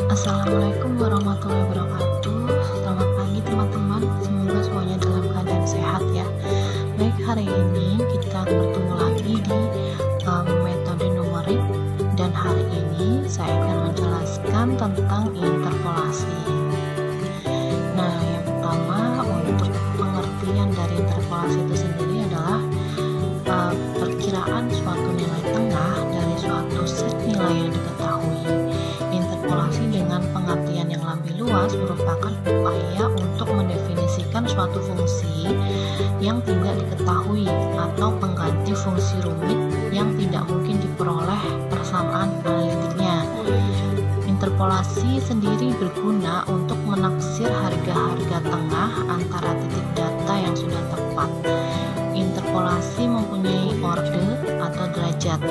Assalamualaikum warahmatullahi wabarakatuh. Selamat pagi teman-teman. Semoga semuanya dalam keadaan sehat ya. Baik, hari ini kita bertemu lagi di metode numerik, dan hari ini saya akan menjelaskan tentang interpolasi. Nah, yang pertama untuk pengertian dari interpolasi itu sendiri adalah perkiraan suatu nilai tengah dari suatu set nilai yang diketahui. Interpolasi dengan pengertian yang lebih luas merupakan upaya untuk mendefinisikan suatu fungsi yang tidak diketahui atau pengganti fungsi rumit yang tidak mungkin diperoleh persamaan analitiknya. Interpolasi sendiri berguna untuk menaksir harga-harga tengah antara titik data yang sudah tepat. Interpolasi mempunyai orde atau derajat.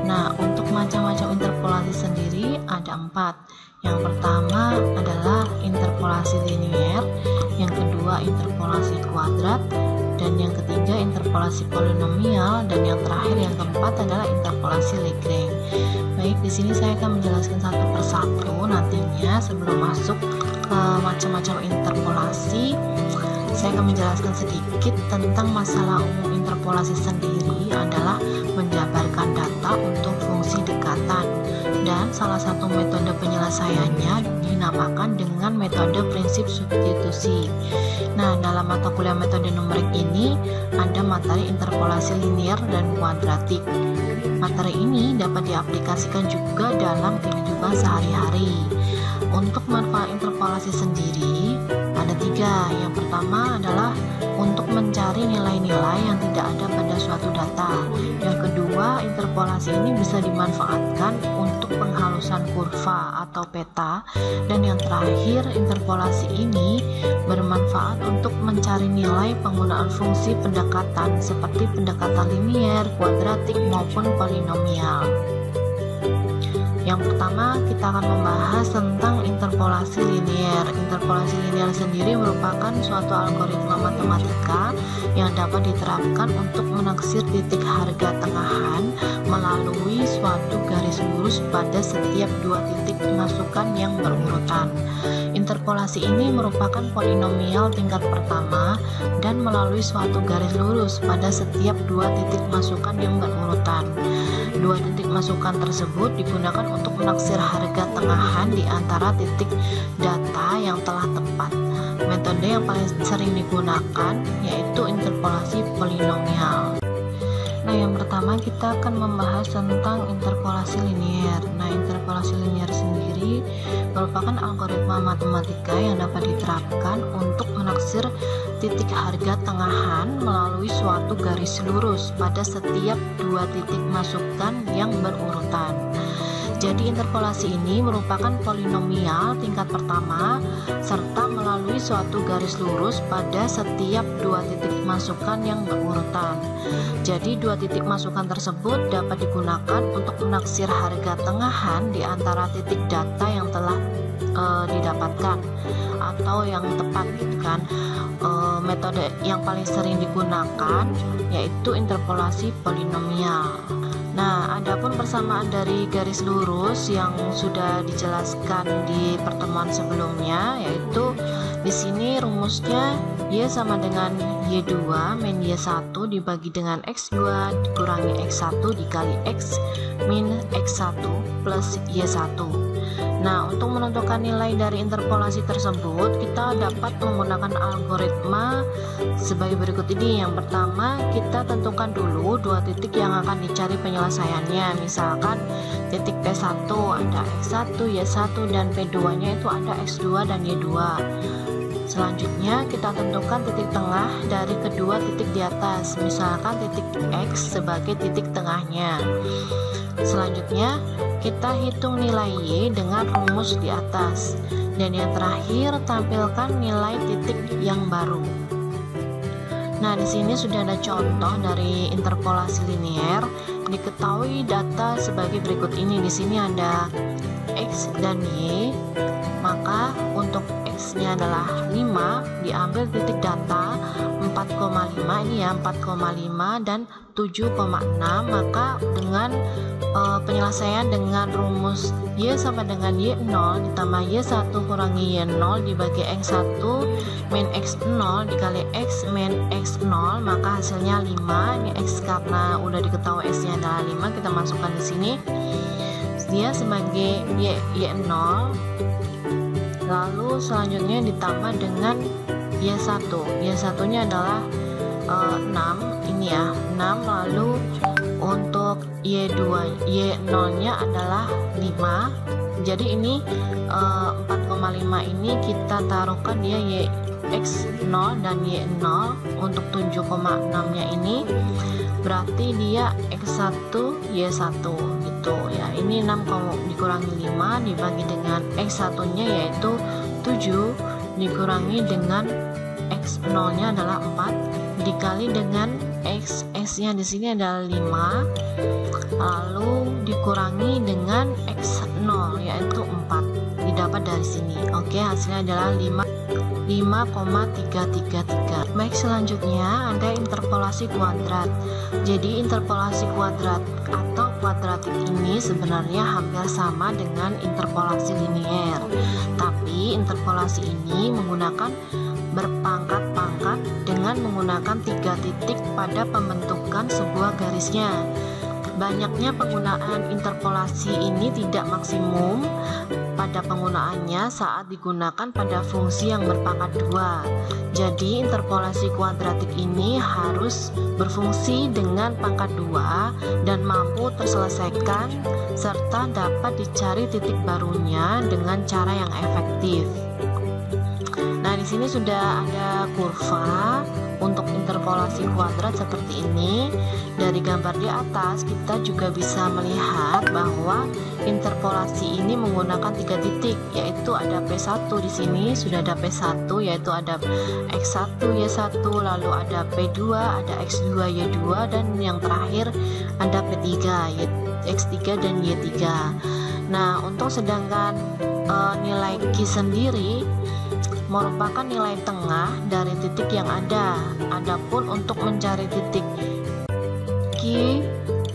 Nah, untuk macam-macam interpolasi sendiri ada 4. Yang pertama adalah interpolasi linier, yang kedua interpolasi kuadrat, dan yang ketiga interpolasi polinomial, dan yang terakhir yang keempat adalah interpolasi Lagrange. Baik, di sini saya akan menjelaskan satu persatu nantinya. Sebelum masuk ke macam-macam interpolasi, saya akan menjelaskan sedikit tentang masalah umum interpolasi sendiri adalah menjabarkan data untuk fungsi dekatan, dan salah satu metode penyelesaiannya dinamakan dengan metode prinsip substitusi. Nah, dalam mata kuliah metode numerik ini ada materi interpolasi linier dan kuadratik. Materi ini dapat diaplikasikan juga dalam kehidupan sehari-hari. Untuk manfaat interpolasi sendiri ada 3. Yang pertama adalah untuk mencari nilai-nilai yang tidak ada pada suatu data. Yang kedua, interpolasi ini bisa dimanfaatkan untuk penghalusan kurva atau peta. Dan yang terakhir, interpolasi ini bermanfaat untuk mencari nilai penggunaan fungsi pendekatan seperti pendekatan linier, kuadratik maupun polinomial. Yang pertama, kita akan membahas tentang interpolasi linier. Interpolasi linier sendiri merupakan suatu algoritma matematika yang dapat diterapkan untuk menaksir titik harga tengahan melalui suatu garis lurus pada setiap 2 titik masukan yang berurutan. Interpolasi ini merupakan polinomial tingkat pertama dan melalui suatu garis lurus pada setiap 2 titik masukan yang berurutan. 2 titik masukan tersebut digunakan untuk menaksir harga tengahan di antara titik data yang telah tepat. Metode yang paling sering digunakan yaitu interpolasi polinomial. Nah, yang pertama kita akan membahas tentang interpolasi linier. Nah, interpolasi linier sendiri merupakan algoritma matematika yang dapat diterapkan untuk menaksir titik harga tengahan melalui suatu garis lurus pada setiap 2 titik masukan yang berurutan. Jadi interpolasi ini merupakan polinomial tingkat pertama serta melalui suatu garis lurus pada setiap 2 titik masukan yang berurutan. Jadi 2 titik masukan tersebut dapat digunakan untuk menaksir harga tengahan di antara titik data yang telah didapatkan atau yang tepat gitu kan. Metode yang paling sering digunakan yaitu interpolasi polinomial. Nah, adapun persamaan dari garis lurus yang sudah dijelaskan di pertemuan sebelumnya, yaitu di sini rumusnya Y sama dengan Y2 min Y1 dibagi dengan X2 dikurangi X1 dikali X min X1 plus Y1. Nah, untuk menentukan nilai dari interpolasi tersebut, kita dapat menggunakan algoritma sebagai berikut ini. Yang pertama, kita tentukan dulu 2 titik yang akan dicari penyelesaiannya. Misalkan titik P1 ada X1, Y1, dan P2-nya itu ada X2 dan Y2. Selanjutnya, kita tentukan titik tengah dari kedua titik di atas. Misalkan titik X sebagai titik tengahnya. Selanjutnya, kita hitung nilai Y dengan rumus di atas. Dan yang terakhir, tampilkan nilai titik yang baru. Nah, di sini sudah ada contoh dari interpolasi linier. Diketahui data sebagai berikut ini. Di sini ada X dan Y. Maka untuk X-nya adalah 5, diambil titik data 4 4,5 ini ya, 4,5 dan 7,6, maka dengan penyelesaian dengan rumus Y sama dengan Y0 ditambah Y1 kurangi Y0 dibagi X1 min X0 dikali X min X0, maka hasilnya 5. Ini X karena udah diketahui S nya adalah 5, kita masukkan di sini dia sebagai Y0, lalu selanjutnya ditambah dengan Y1 nya adalah 6 ini ya, 6, lalu untuk Y0 nya adalah 5. Jadi ini 4,5 ini kita taruhkan dia X0 dan Y0. Untuk 7,6 nya ini berarti dia X1 Y1 gitu ya. Ini 6 dikurangi 5 dibagi dengan X1 nya yaitu 7 dikurangi dengan X0 nya adalah 4 dikali dengan S nya di sini adalah 5, lalu dikurangi dengan X0 yaitu 4 didapat dari sini. Oke, hasilnya adalah 5,333. Baik, selanjutnya ada interpolasi kuadrat. Jadi interpolasi kuadrat atau kuadratik ini sebenarnya hampir sama dengan interpolasi linier, tapi interpolasi ini menggunakan berpangkat-pangkat dengan menggunakan 3 titik pada pembentukan sebuah garisnya. Banyaknya penggunaan interpolasi ini tidak maksimum pada penggunaannya saat digunakan pada fungsi yang berpangkat 2. Jadi interpolasi kuadratik ini harus berfungsi dengan pangkat 2 dan mampu terselesaikan serta dapat dicari titik barunya dengan cara yang efektif. Nah, di sini sudah ada kurva untuk interpolasi kuadrat seperti ini. Dari gambar di atas kita juga bisa melihat bahwa interpolasi ini menggunakan 3 titik, yaitu ada P1 di sini sudah ada P1 yaitu ada X1 Y1, lalu ada P2, ada X2 Y2, dan yang terakhir ada P3 X3 dan Y3. Nah, untuk sedangkan nilai Q sendiri merupakan nilai tengah dari titik yang ada. Adapun untuk mencari titik Q,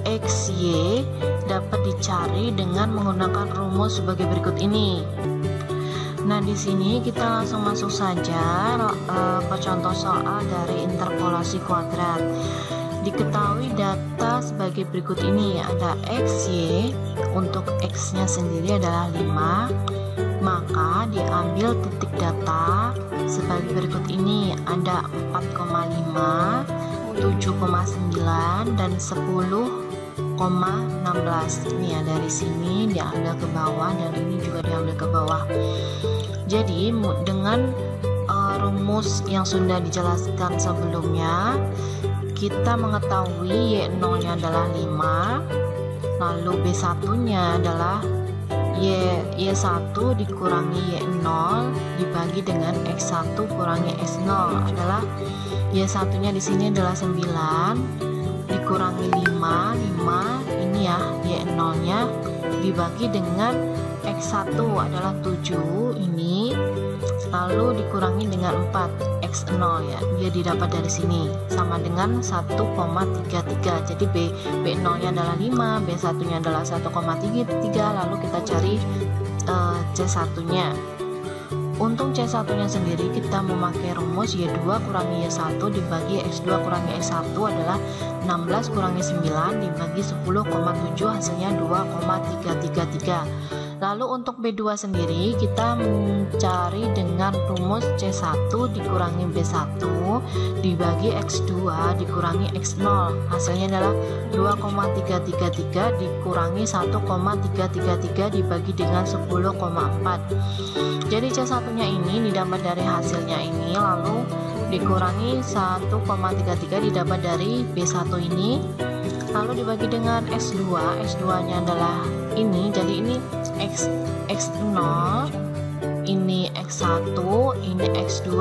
X, Y dapat dicari dengan menggunakan rumus sebagai berikut ini. Nah, di sini kita langsung masuk saja ke contoh soal dari interpolasi kuadrat. Diketahui data sebagai berikut ini, ada X, Y. Untuk X nya sendiri adalah 5, maka diambil titik data sebagai berikut ini, ada 4,5, 7,9 dan 10,16. Ini ya, dari sini diambil ke bawah dan ini juga diambil ke bawah. Jadi dengan rumus yang sudah dijelaskan sebelumnya, kita mengetahui Y0 nya adalah 5, lalu B1 nya adalah Y1 dikurangi Y0 dibagi dengan X1 kurangi X0 adalah Y1 nya di sini adalah 9 dikurangi 5 ini ya, Y0 nya dibagi dengan X1 adalah 7 ini, lalu dikurangi dengan 4 X0 ya, dia didapat dari sini sama dengan 1,33. Jadi B0 nya adalah 5, B1 nya adalah 1,33, lalu kita cari C1 nya. Untuk C1 nya sendiri kita memakai rumus Y2 kurangi Y1 dibagi X2 kurangi X1 adalah 16 kurangi 9 dibagi 10,7, hasilnya 2,333. Lalu untuk B2 sendiri kita mencari dengan rumus C1 dikurangi B1 dibagi X2 dikurangi X0, hasilnya adalah 2,333 dikurangi 1,333 dibagi dengan 10,4. Jadi C1 nya ini didapat dari hasilnya ini, lalu dikurangi 1,33 didapat dari B1 ini, lalu dibagi dengan X2 nya adalah ini, jadi ini X0, ini X1, ini X2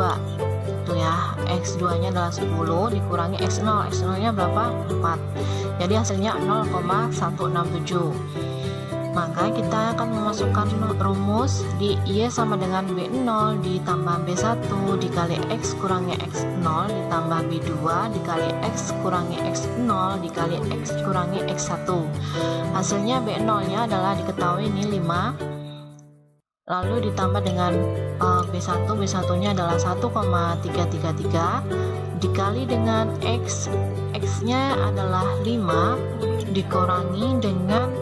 itu ya. X2 nya adalah 10 dikurangi X0 nya berapa? 4, jadi hasilnya 0,167. Maka kita akan memasukkan rumus di Y sama dengan B0 ditambah B1 dikali X kurangi X0 ditambah B2 dikali X kurangi X0 dikali X kurangi X1. Hasilnya B0 nya adalah diketahui ini 5, lalu ditambah dengan B1 nya adalah 1,333 dikali dengan X nya adalah 5 dikurangi dengan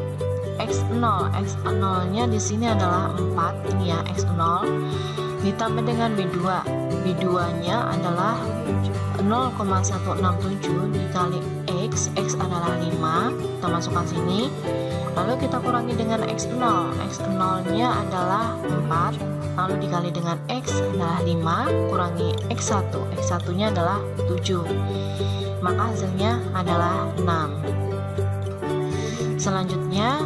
X0 nya di sini adalah 4, ini ya X0 ditambah dengan B2 nya adalah 0,167 dikali X adalah 5, kita masukkan sini, lalu kita kurangi dengan X0 nya adalah 4, lalu dikali dengan X adalah 5 kurangi X1 nya adalah 7, maka hasilnya adalah 6. Selanjutnya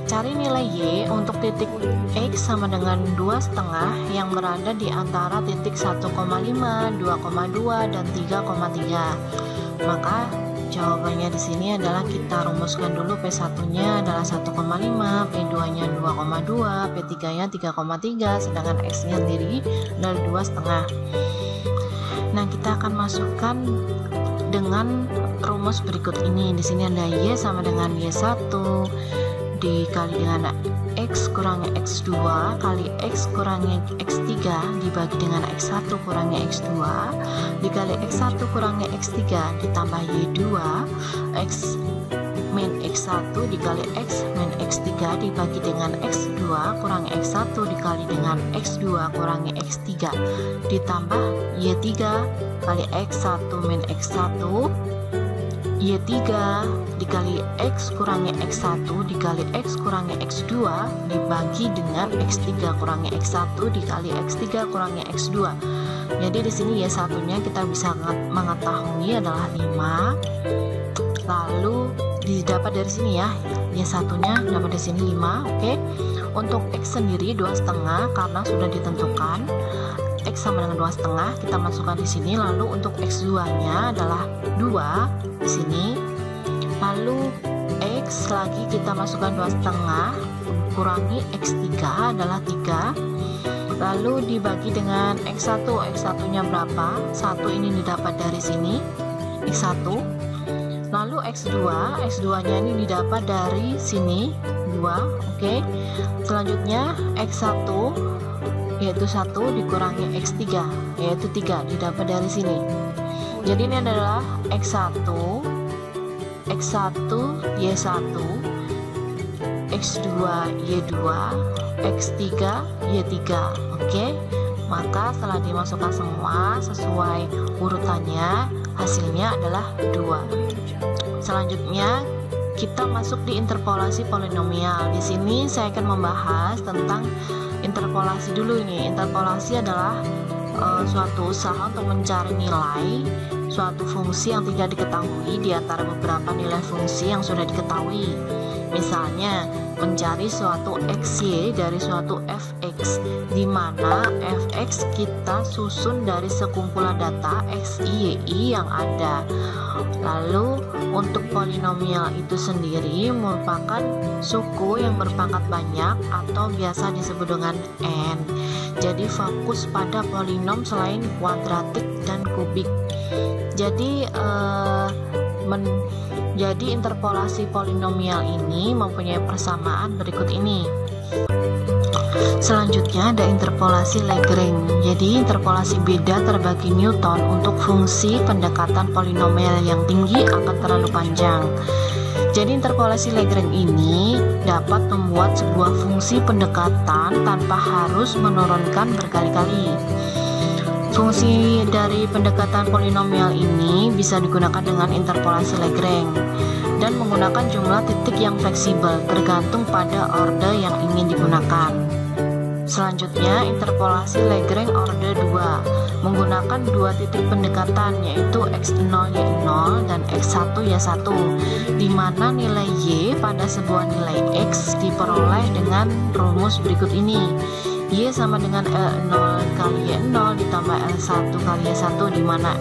cari nilai Y untuk titik X sama dengan 2,5 yang berada di antara titik 1,5, 2,2 dan 3,3. Maka jawabannya di sini adalah kita rumuskan dulu P1-nya adalah 1,5, P2-nya 2,2, P3-nya 3,3, sedangkan X-nya sendiri adalah 2,5. Nah, kita akan masukkan dengan rumus berikut ini. Di sini ada Y sama dengan Y1 dikali dengan X kurangi X2 kali X kurangi X3 dibagi dengan X1 kurangi X2 dikali X1 kurangi X3 ditambah Y2 X min X1 dikali X min X3 dibagi dengan X2 kurangi X1 dikali dengan X2 kurangi X3 ditambah Y3 kali X1 min X1 Y3 dikali X kurangi X1 dikali X kurangi X2 dibagi dengan X3 kurangi X1 dikali X3 kurangi X2. Jadi di sini Y1 nya kita bisa mengetahui adalah 5, lalu didapat dari sini ya, Y1 nya dapat di sini 5. Oke. Untuk X sendiri 2,5 karena sudah ditentukan X sama dengan 2,5, kita masukkan di sini. Lalu untuk X2 nya adalah 2 di sini, lalu X lagi kita masukkan 2,5 kurangi X3 adalah 3, lalu dibagi dengan X1 nya berapa? 1 ini didapat dari sini X1, lalu X2 nya ini didapat dari sini 2. Oke. Selanjutnya X1 yaitu 1 dikurangi X3 yaitu 3 didapat dari sini. Jadi ini adalah X1 Y1, X2 Y2, X3 Y3. Oke. Maka setelah dimasukkan semua sesuai urutannya, hasilnya adalah 2. Selanjutnya kita masuk di interpolasi polinomial. Di sini saya akan membahas tentang interpolasi dulu nih. Interpolasi adalah suatu usaha untuk mencari nilai suatu fungsi yang tidak diketahui di antara beberapa nilai fungsi yang sudah diketahui. Misalnya mencari suatu xy dari suatu fx, di mana fx kita susun dari sekumpulan data xy y yang ada. Lalu untuk polinomial itu sendiri merupakan suku yang berpangkat banyak atau biasa disebut dengan n. Jadi fokus pada polinom selain kuadratik dan kubik. Jadi interpolasi polinomial ini mempunyai persamaan berikut ini. Selanjutnya ada interpolasi Lagrange. Jadi interpolasi beda terbagi Newton untuk fungsi pendekatan polinomial yang tinggi akan terlalu panjang. Jadi interpolasi Lagrange ini dapat membuat sebuah fungsi pendekatan tanpa harus menurunkan berkali-kali. Fungsi dari pendekatan polinomial ini bisa digunakan dengan interpolasi Lagrange dan menggunakan jumlah titik yang fleksibel tergantung pada orde yang ingin digunakan. Selanjutnya interpolasi Lagrange orde 2 menggunakan dua titik pendekatan yaitu x0 y0 dan x1 y1, di mana nilai y pada sebuah nilai x diperoleh dengan rumus berikut ini. Y sama dengan L0 kali Y0 ditambah L1 kali Y1, di mana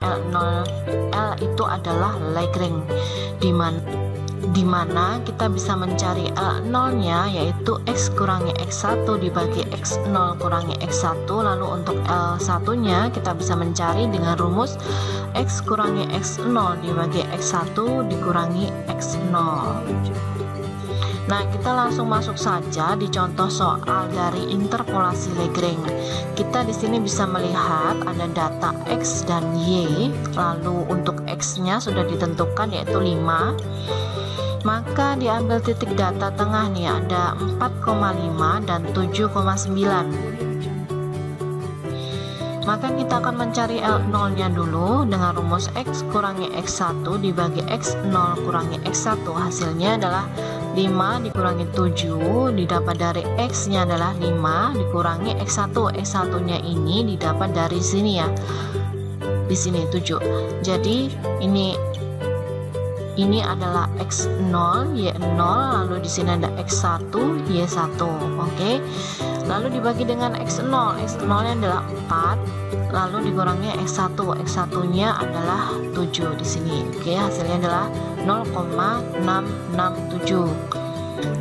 L itu adalah Lagrange, di dimana kita bisa mencari L0 nya yaitu X kurangi X1 dibagi X0 kurangi X1. Lalu untuk L1 nya kita bisa mencari dengan rumus X kurangi X0 dibagi X1 dikurangi X0. Nah, kita langsung masuk saja di contoh soal dari interpolasi Lagrange. Kita di sini bisa melihat ada data X dan Y, lalu untuk X-nya sudah ditentukan yaitu 5. Maka diambil titik data tengah nih, ada 4,5 dan 7,9. Maka kita akan mencari L0 nya dulu dengan rumus X kurangi X1 dibagi X0 kurangi X1. Hasilnya adalah 5 dikurangi 7 didapat dari X nya adalah 5 dikurangi X1. X1 nya ini didapat dari sini ya, di sini 7. Jadi ini adalah X0 Y0, lalu di sini ada X1 Y1. Oke. Lalu dibagi dengan X0. X0 nya adalah 4, lalu dikurangi X1. X1 nya adalah 7 di sini. Oke, hasilnya adalah 0,667.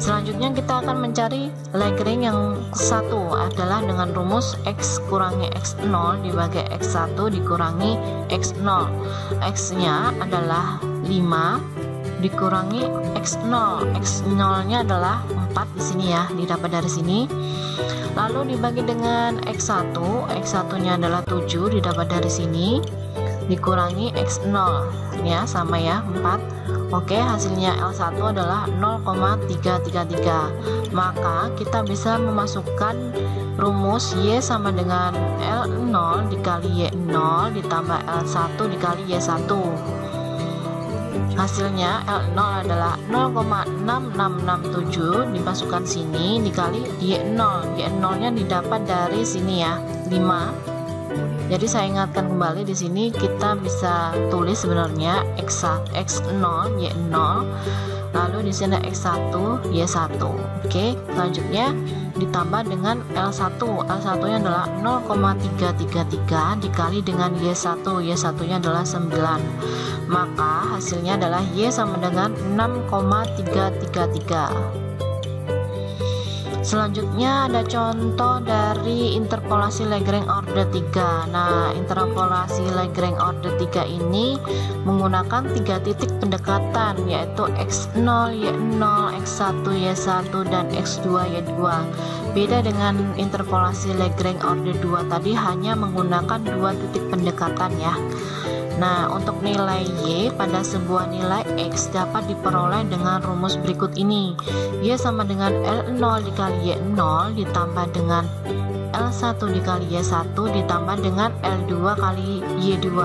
Selanjutnya kita akan mencari Lagrange yang satu adalah dengan rumus X kurangi X0 dibagi X1 dikurangi X0. X nya adalah 5 dikurangi X0. X0 nya adalah 4 di sini ya, didapat dari sini. Lalu dibagi dengan X1. X1 nya adalah 7 didapat dari sini dikurangi X0 ya, sama ya, 4. Oke, hasilnya L1 adalah 0,333. Maka kita bisa memasukkan rumus Y sama dengan L0 dikali Y0 ditambah L1 dikali Y1. Hasilnya L0 adalah 0,6667 dimasukkan sini dikali Y0. Y0 nya didapat dari sini ya, 5. Jadi saya ingatkan kembali, di sini kita bisa tulis sebenarnya X0 Y0, lalu di sini X1 Y1. Oke, selanjutnya ditambah dengan L1. L1 nya adalah 0,333 dikali dengan Y1. Y1 nya adalah 9. Maka hasilnya adalah Y sama dengan 6,333. Selanjutnya ada contoh dari interpolasi Lagrange order 3. Nah, interpolasi Lagrange order 3 ini menggunakan 3 titik pendekatan yaitu X0 Y0, X1 Y1 dan X2 Y2. Beda dengan interpolasi Lagrange order 2 tadi hanya menggunakan 2 titik pendekatan ya. Nah, untuk nilai Y pada sebuah nilai X dapat diperoleh dengan rumus berikut ini. Y sama dengan L0 dikali Y0 ditambah dengan L1 dikali Y1 ditambah dengan L2 kali Y2.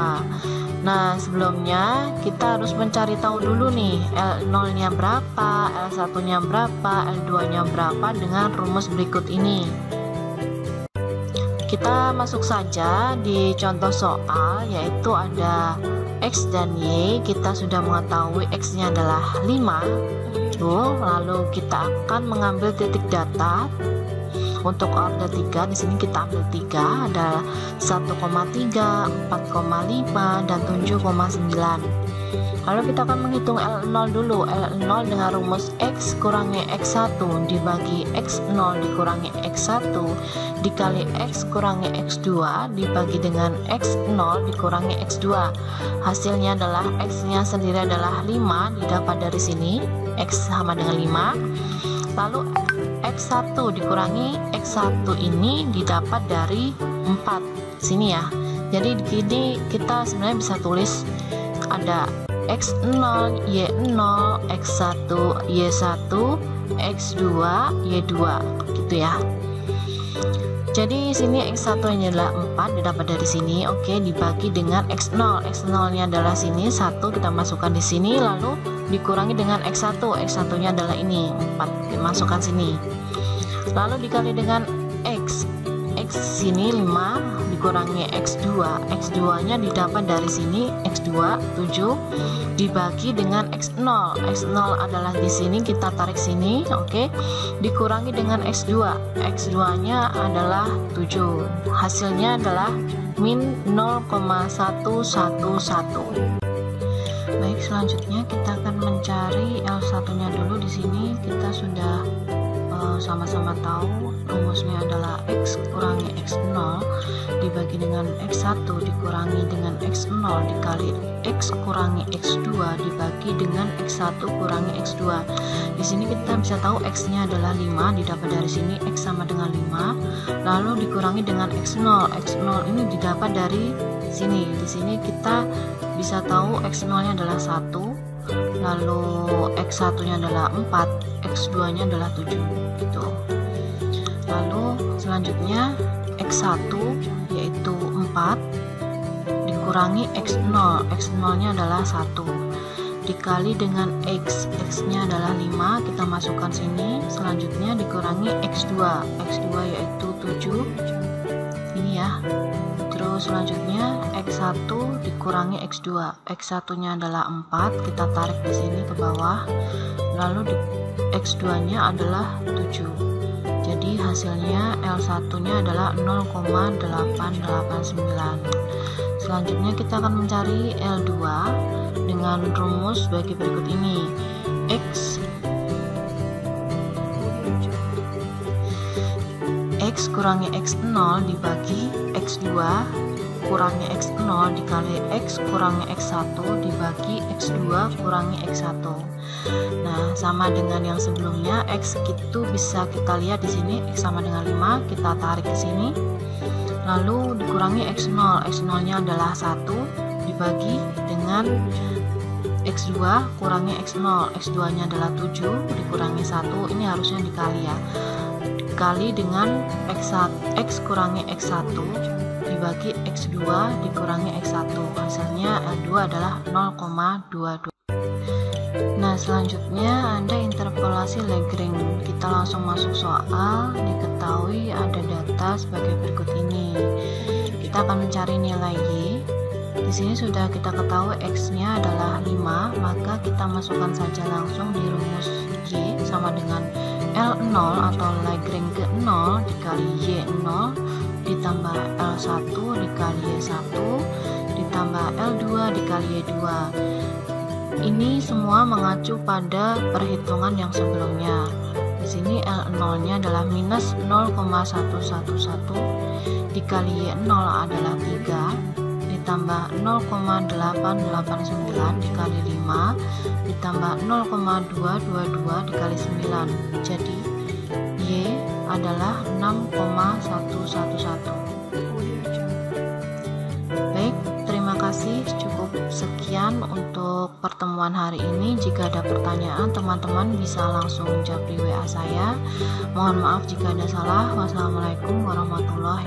Nah, sebelumnya kita harus mencari tahu dulu nih L0 nya berapa, L1 nya berapa, L2 nya berapa dengan rumus berikut ini. Kita masuk saja di contoh soal, yaitu ada X dan Y. Kita sudah mengetahui X nya adalah 5. Lalu kita akan mengambil titik data untuk order 3. Di sini kita ambil 3, ada 1,3, 4,5 dan 7,9. Lalu kita akan menghitung L0 dulu. L0 dengan rumus X kurangi X1 dibagi X0 dikurangi X1 dikali X kurangi X2 dibagi dengan X0 dikurangi X2. Hasilnya adalah X nya sendiri adalah 5 didapat dari sini, X sama dengan 5. Lalu X1 dikurangi X1 ini didapat dari 4 sini ya. Jadi di sini kita sebenarnya bisa tulis ada X0 Y0 X1 Y1 X2 Y2 gitu ya. Jadi sini X1 nya adalah 4 didapat dari sini. Oke, dibagi dengan X0. X0 nya adalah sini 1, kita masukkan di sini, lalu dikurangi dengan X1. X1 nya adalah ini 4, dimasukkan sini. Lalu dikali dengan X. X sini 5 dikurangi X2. X2 nya didapat dari sini X2 7 dibagi dengan X0. X0 adalah di sini, kita tarik sini, oke. Dikurangi dengan X2. X2 nya adalah 7. Hasilnya adalah min 0,111. Baik, selanjutnya kita akan mencari L1-nya dulu. Di sini kita sudah sama-sama tahu rumusnya adalah X kurangi X0 dibagi dengan X1 dikurangi dengan X0 dikali X kurangi X2 dibagi dengan X1 kurangi X2. Di sini kita bisa tahu X-nya adalah 5, didapat dari sini X sama dengan 5, lalu dikurangi dengan X0. X0 ini didapat dari sini. Di sini kita bisa tahu X0-nya adalah 1, lalu X1-nya adalah 4, X2-nya adalah 7 gitu. Lalu selanjutnya X1 yaitu 4 dikurangi X0. X0-nya adalah 1 dikali dengan X-nya adalah 5, kita masukkan sini. Selanjutnya dikurangi X2. X2 yaitu 7 ini ya. Terus selanjutnya X1 dikurangi X2. X1-nya adalah 4, kita tarik di sini ke bawah. Lalu X2-nya adalah 7. Jadi hasilnya L1-nya adalah 0,889. Selanjutnya kita akan mencari L2 dengan rumus bagi berikut ini. X kurangi X0 dibagi X2 kurangi X0 dikali X kurangi X1 dibagi X2 kurangi X1. Nah, sama dengan yang sebelumnya, X itu bisa kita lihat di sini X sama dengan 5, kita tarik ke sini. Lalu dikurangi X0. X0-nya adalah 1 dibagi dengan X2 kurangi X0. X2-nya adalah 7 dikurangi 1, ini harusnya dikali ya. Dikali dengan X kurangi X1 dibagi X2 dikurangi X1, hasilnya L2 adalah 0,22. Nah, selanjutnya ada interpolasi Lagrange. Kita langsung masuk soal. Diketahui ada data sebagai berikut ini. Kita akan mencari nilai Y. Di sini sudah kita ketahui X-nya adalah 5, maka kita masukkan saja langsung di rumus Y sama dengan L0 atau Lagrange ke 0 dikali Y0 ditambah L1 dikali Y1 ditambah L2 dikali Y2. Ini semua mengacu pada perhitungan yang sebelumnya. Di sini L0-nya adalah minus 0,111 dikali Y0 adalah 3 ditambah 0,889 dikali 5 ditambah 0,222 dikali 9. Jadi Y adalah 6,111. Baik, terima kasih. Cukup sekian untuk pertemuan hari ini. Jika ada pertanyaan, teman-teman bisa langsung japri WA saya. Mohon maaf jika ada salah. Wassalamualaikum warahmatullahi wabarakatuh.